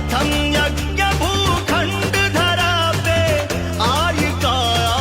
प्रथम यज्ञ भूखंड धरा पे आर्य का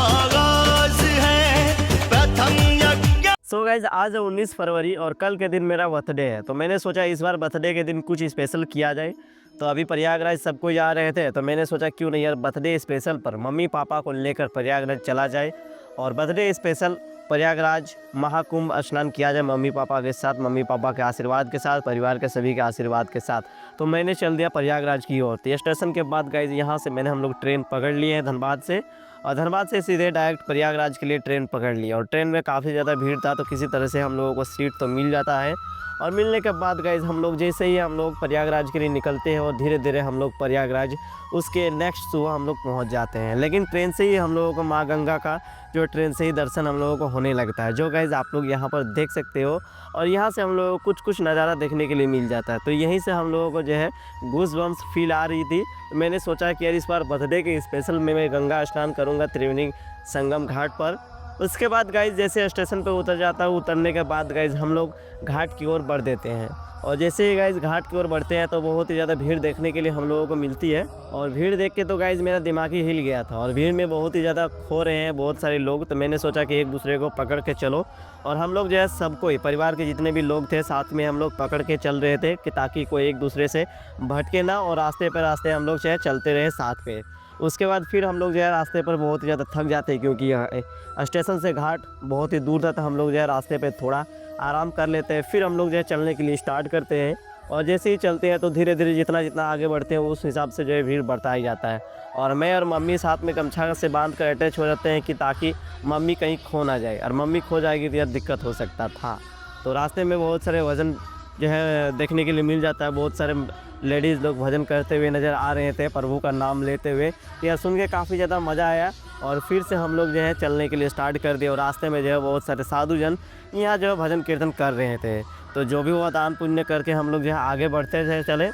आगाज है। प्रथम यज्ञ। सो गाइज आज है 19 फरवरी और कल के दिन मेरा बर्थडे है, तो मैंने सोचा इस बार बर्थडे के दिन कुछ स्पेशल किया जाए। तो अभी प्रयागराज सबको जा रहे थे, तो मैंने सोचा क्यों नहीं यार बर्थडे स्पेशल पर मम्मी पापा को लेकर प्रयागराज चला जाए और बर्थडे स्पेशल प्रयागराज महाकुंभ स्नान किया जाए मम्मी पापा के साथ, मम्मी पापा के आशीर्वाद के साथ, परिवार के सभी के आशीर्वाद के साथ। तो मैंने चल दिया प्रयागराज की ओर। तो स्टेशन के बाद गाइज यहाँ से हम लोग ट्रेन पकड़ लिए हैं धनबाद से, और धनबाद से सीधे डायरेक्ट प्रयागराज के लिए ट्रेन पकड़ ली। और ट्रेन में काफ़ी ज़्यादा भीड़ था, तो किसी तरह से हम लोगों को सीट तो मिल जाता है। और मिलने के बाद गाइज हम लोग जैसे ही हम लोग प्रयागराज के लिए निकलते हैं और धीरे धीरे हम लोग प्रयागराज उसके नेक्स्ट सुबह हम लोग पहुंच जाते हैं। लेकिन ट्रेन से ही हम लोगों को माँ गंगा का जो ट्रेन से ही दर्शन हम लोगों को होने लगता है, जो गाइज आप लोग यहाँ पर देख सकते हो। और यहाँ से हम लोगों को कुछ नज़ारा देखने के लिए मिल जाता है। तो यहीं से हम लोगों को जो है गूज़बम्स फील आ रही थी। तो मैंने सोचा कि यार इस बार बर्थडे के स्पेशल में मैं गंगा स्नान करूँगा त्रिवेणी संगम घाट पर। उसके बाद गाइज जैसे स्टेशन पर उतर जाता है, उतरने के बाद गाइज हम लोग घाट की ओर बढ़ देते हैं। और जैसे ही गाइज घाट की ओर बढ़ते हैं तो बहुत ही ज़्यादा भीड़ देखने के लिए हम लोगों को मिलती है। और भीड़ देख के तो गाइज मेरा दिमाग ही हिल गया था, और भीड़ में बहुत ही ज़्यादा खो रहे हैं बहुत सारे लोग। तो मैंने सोचा कि एक दूसरे को पकड़ के चलो, और हम लोग जो है सबको ही परिवार के जितने भी लोग थे साथ में हम लोग पकड़ के चल रहे थे कि ताकि कोई एक दूसरे से भटके ना, और रास्ते हम लोग जो है चलते रहे साथ में। उसके बाद फिर हम लोग जो है रास्ते पर बहुत ही ज़्यादा थक जाते हैं, क्योंकि यहाँ स्टेशन से घाट बहुत ही दूर था। तो हम लोग जो है रास्ते पे थोड़ा आराम कर लेते हैं, फिर हम लोग जो है चलने के लिए स्टार्ट करते हैं। और जैसे ही चलते हैं तो धीरे धीरे जितना आगे बढ़ते हैं उस हिसाब से जो है भीड़ बढ़ता ही जाता है। और मैं और मम्मी साथ में गमछा से बांध कर अटैच हो जाते हैं कि ताकि मम्मी कहीं खो ना जाए, और मम्मी खो जाएगी तो यार दिक्कत हो सकता था। तो रास्ते में बहुत सारे भजन जो है देखने के लिए मिल जाता है, बहुत सारे लेडीज़ लोग भजन करते हुए नज़र आ रहे थे प्रभु का नाम लेते हुए। यह सुन के काफ़ी ज़्यादा मज़ा आया, और फिर से हम लोग जो है चलने के लिए स्टार्ट कर दिए। और रास्ते में जो है बहुत सारे साधुजन यहाँ जो है भजन कीर्तन कर रहे थे। तो जो भी हुआ दान पुण्य करके हम लोग जो है आगे बढ़ते थे चले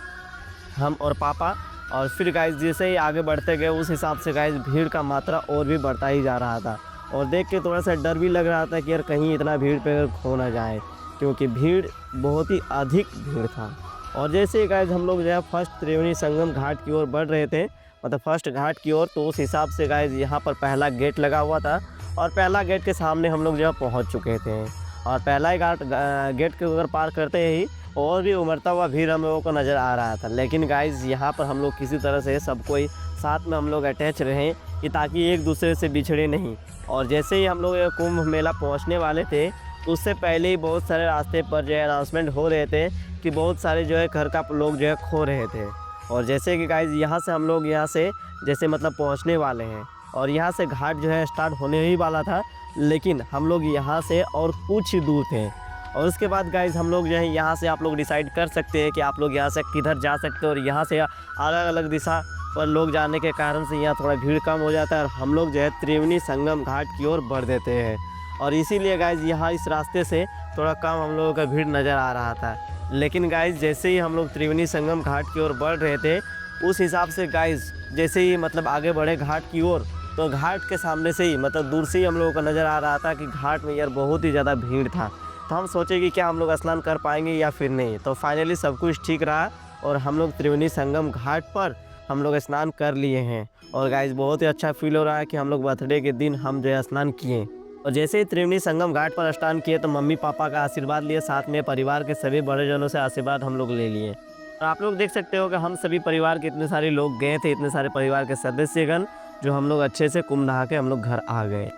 हम और पापा। और फिर गाइस जैसे ही आगे बढ़ते गए उस हिसाब से गाइस भीड़ का मात्रा और भी बढ़ता ही जा रहा था, और देख के थोड़ा सा डर भी लग रहा था कि यार कहीं इतना भीड़ पे खो ना जाए, क्योंकि भीड़ बहुत ही अधिक भीड़ था। और जैसे ही गाइस हम लोग जो है फर्स्ट त्रिवेणी संगम घाट की ओर बढ़ रहे थे, मतलब फर्स्ट घाट की ओर, तो उस हिसाब से गाइस यहाँ पर पहला गेट लगा हुआ था, और पहला गेट के सामने हम लोग जो है पहुँच चुके थे। और पहला ही गेट के ऊपर पार करते ही और भी उमड़ता हुआ भीड़ हम लोगों को नज़र आ रहा था। लेकिन गाइस यहाँ पर हम लोग किसी तरह से सब कोई साथ में हम लोग अटैच रहें कि ताकि एक दूसरे से बिछड़े नहीं। और जैसे ही हम लोग कुंभ मेला पहुँचने वाले थे तो उससे पहले ही बहुत सारे रास्ते पर जो है अनाउंसमेंट हो रहे थे कि बहुत सारे जो है घर का लोग जो है खो रहे थे। और जैसे कि गाइस यहाँ से हम लोग यहाँ से जैसे मतलब पहुँचने वाले हैं, और यहाँ से घाट जो है स्टार्ट होने ही वाला था, लेकिन हम लोग यहाँ से और कुछ ही दूर थे। और उसके बाद गाइस हम लोग जो है यहाँ से आप लोग डिसाइड कर सकते हैं कि आप लोग यहाँ से किधर जा सकते हो। और यहाँ से अलग अलग दिशा पर लोग जाने के कारण से यहाँ थोड़ा भीड़ कम हो जाता है, और हम लोग जो है त्रिवेणी संगम घाट की ओर बढ़ देते हैं। और इसीलिए गाइस यहाँ इस रास्ते से थोड़ा कम हम लोगों का भीड़ नज़र आ रहा था। लेकिन गाइस जैसे ही हम लोग त्रिवेणी संगम घाट की ओर बढ़ रहे थे उस हिसाब से गाइस जैसे ही मतलब आगे बढ़े घाट की ओर, तो घाट के सामने से ही मतलब दूर से ही हम लोगों को नज़र आ रहा था कि घाट में यार बहुत ही ज़्यादा भीड़ था। तो हम सोचे कि क्या हम लोग स्नान कर पाएंगे या फिर नहीं। तो फाइनली सब कुछ ठीक रहा, और हम लोग त्रिवेणी संगम घाट पर हम लोग स्नान कर लिए हैं। और गाइस बहुत ही अच्छा फील हो रहा है कि हम लोग बर्थडे के दिन हम जो है स्नान किए। और जैसे ही त्रिवेणी संगम घाट पर स्नान किए तो मम्मी पापा का आशीर्वाद लिए, साथ में परिवार के सभी बड़े जनों से आशीर्वाद हम लोग ले लिए। और आप लोग देख सकते हो कि हम सभी परिवार के इतने सारे लोग गए थे, इतने सारे परिवार के सदस्यगण, जो हम लोग अच्छे से कुंभ नहा के हम लोग घर आ गए।